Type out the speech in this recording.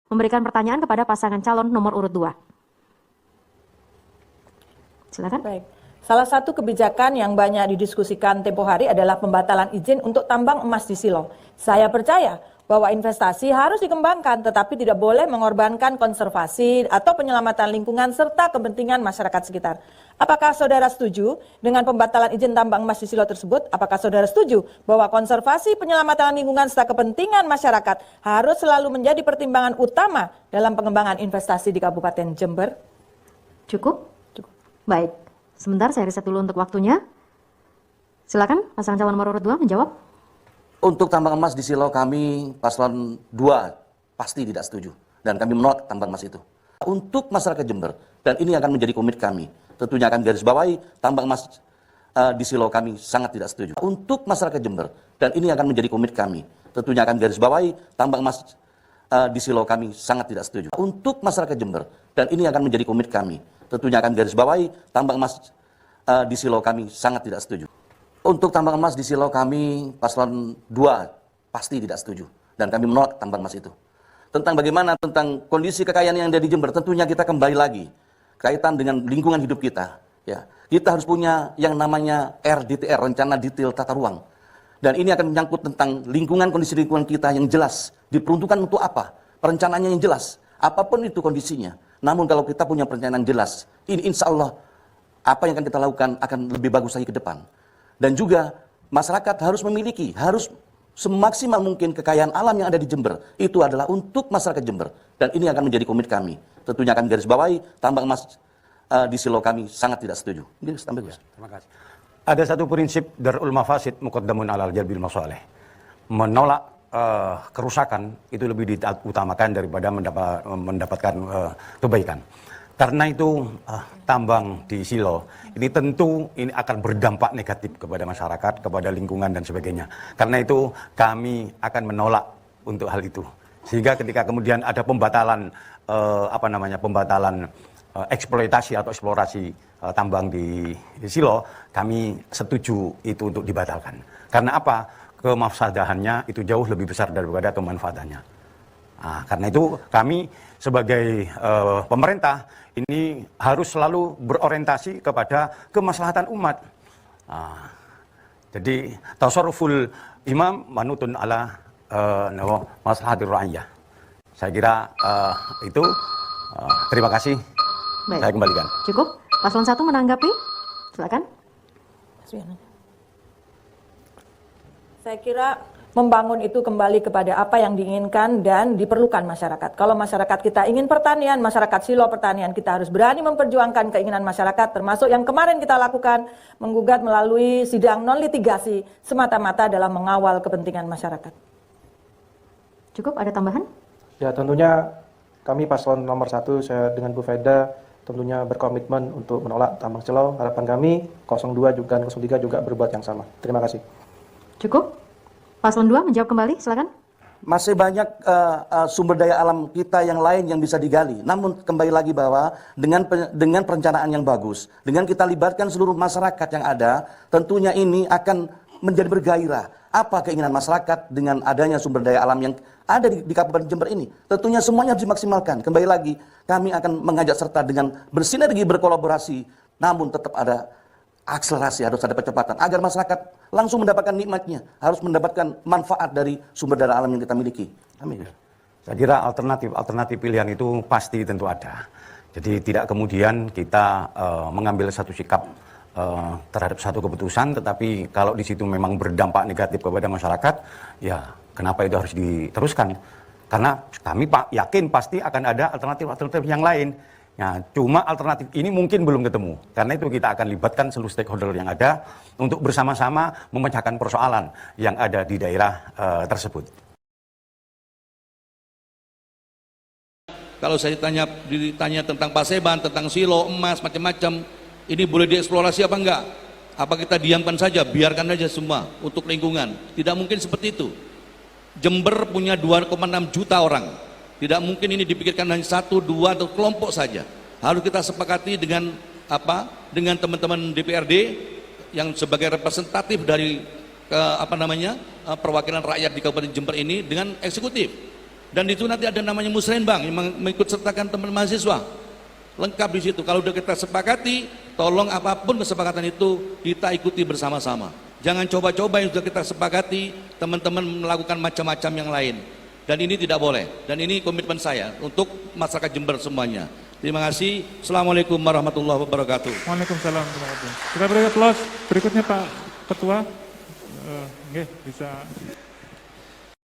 memberikan pertanyaan kepada pasangan calon nomor urut 2. Silakan. Baik. Salah satu kebijakan yang banyak didiskusikan tempo hari adalah pembatalan izin untuk tambang emas di Silo. Saya percaya bahwa investasi harus dikembangkan tetapi tidak boleh mengorbankan konservasi atau penyelamatan lingkungan serta kepentingan masyarakat sekitar. Apakah saudara setuju dengan pembatalan izin tambang emas di Silo tersebut? Apakah saudara setuju bahwa konservasi, penyelamatan lingkungan serta kepentingan masyarakat harus selalu menjadi pertimbangan utama dalam pengembangan investasi di Kabupaten Jember? Cukup? Cukup. Baik. Sebentar, saya riset dulu untuk waktunya. Silakan, pasangan calon nomor urut 2 menjawab. Untuk tambang emas di Silo, kami paslon 2 pasti tidak setuju. Dan kami menolak tambang emas itu. Untuk masyarakat Jember, dan ini akan menjadi komit kami, tentunya akan garis bawahi tambang emas di Silo kami sangat tidak setuju. Untuk masyarakat Jember, dan ini akan menjadi komit kami, tentunya akan garis bawahi tambang emas di Silo kami sangat tidak setuju. Untuk masyarakat Jember, dan ini akan menjadi komit kami, tentunya akan garis bawahi tambang emas di Silo kami sangat tidak setuju. Untuk tambang emas di Silo kami paslon 2 pasti tidak setuju dan kami menolak tambang emas itu. Tentang bagaimana tentang kondisi kekayaan yang ada di Jember, tentunya kita kembali lagi kaitan dengan lingkungan hidup kita. Ya, kita harus punya yang namanya RDTR, rencana detail tata ruang. Dan ini akan menyangkut tentang lingkungan, kondisi lingkungan kita yang jelas. Diperuntukkan untuk apa? Perencanaannya yang jelas. Apapun itu kondisinya. Namun kalau kita punya perencanaan jelas, ini insya Allah apa yang akan kita lakukan akan lebih bagus lagi ke depan. Dan juga masyarakat harus memiliki, harus semaksimal mungkin kekayaan alam yang ada di Jember. Itu adalah untuk masyarakat Jember. Dan ini akan menjadi komit kami. Tentunya akan garis bawahi tambang emas di Silo kami sangat tidak setuju. Ini sampai Gus. Terima kasih. Ada satu prinsip darul mafasid muqaddamun alal jalbil masalih. Menolak kerusakan itu lebih diutamakan daripada mendapatkan kebaikan. Karena itu tambang di Silo ini tentu ini akan berdampak negatif kepada masyarakat, kepada lingkungan dan sebagainya. Karena itu kami akan menolak untuk hal itu. Sehingga ketika kemudian ada pembatalan pembatalan eksploitasi atau eksplorasi tambang di Silo, kami setuju itu untuk dibatalkan. Karena apa? Kemafsadahannya itu jauh lebih besar daripada kemanfaatannya. Nah, karena itu kami sebagai pemerintah ini harus selalu berorientasi kepada kemaslahatan umat. Nah, jadi tasarruful imam manutun ala maslahatir ra'iyah. Saya kira itu terima kasih. Baik. Saya kembalikan. Cukup. Paslon 1 menanggapi. Silakan. Saya kira membangun itu kembali kepada apa yang diinginkan dan diperlukan masyarakat. Kalau masyarakat kita ingin pertanian, masyarakat Silo pertanian, kita harus berani memperjuangkan keinginan masyarakat, termasuk yang kemarin kita lakukan, menggugat melalui sidang non-litigasi, semata-mata dalam mengawal kepentingan masyarakat. Cukup, ada tambahan? Ya, tentunya kami paslon nomor 1, saya dengan Bu Feda, tentunya berkomitmen untuk menolak tambang Silo. Harapan kami 02 juga dan 03 juga berbuat yang sama. Terima kasih. Cukup. Paslon 2 menjawab kembali, silakan. Masih banyak sumber daya alam kita yang lain yang bisa digali. Namun kembali lagi bahwa dengan perencanaan yang bagus, dengan kita libatkan seluruh masyarakat yang ada, tentunya ini akan menjadi bergairah. Apa keinginan masyarakat dengan adanya sumber daya alam yang ada di Kabupaten Jember ini? Tentunya semuanya harus dimaksimalkan. Kembali lagi, kami akan mengajak serta dengan bersinergi, berkolaborasi, namun tetap ada akselerasi, harus ada percepatan agar masyarakat langsung mendapatkan nikmatnya, harus mendapatkan manfaat dari sumber daya alam yang kita miliki. Amin. Saya kira alternatif pilihan itu pasti tentu ada. Jadi tidak kemudian kita mengambil satu sikap terhadap satu keputusan, tetapi kalau di situ memang berdampak negatif kepada masyarakat, ya kenapa itu harus diteruskan? Karena kami yakin pasti akan ada alternatif yang lain. Ya, cuma alternatif ini mungkin belum ketemu. Karena itu kita akan libatkan seluruh stakeholder yang ada untuk bersama-sama memecahkan persoalan yang ada di daerah tersebut. Kalau saya ditanya tentang Paseban, tentang Silo, emas, macam-macam, ini boleh dieksplorasi apa enggak? Apa kita diamkan saja, biarkan saja semua untuk lingkungan? Tidak mungkin seperti itu. Jember punya 2,6 juta orang. Tidak mungkin ini dipikirkan hanya 1, 2 atau kelompok saja. Harus kita sepakati dengan dengan teman-teman DPRD yang sebagai representatif dari perwakilan rakyat di Kabupaten Jember ini dengan eksekutif. Dan itu nanti ada namanya musrenbang yang mengikut sertakan teman mahasiswa. Lengkap di situ. Kalau udah kita sepakati, tolong apapun kesepakatan itu kita ikuti bersama-sama. Jangan coba-coba yang sudah kita sepakati, teman-teman melakukan macam-macam yang lain. Dan ini tidak boleh. Dan ini komitmen saya untuk masyarakat Jember semuanya. Terima kasih. Assalamualaikum warahmatullahi wabarakatuh. Waalaikumsalam warahmatullahi wabarakatuh. Kita beri aplaus. Berikutnya Pak Ketua. Nggih, bisa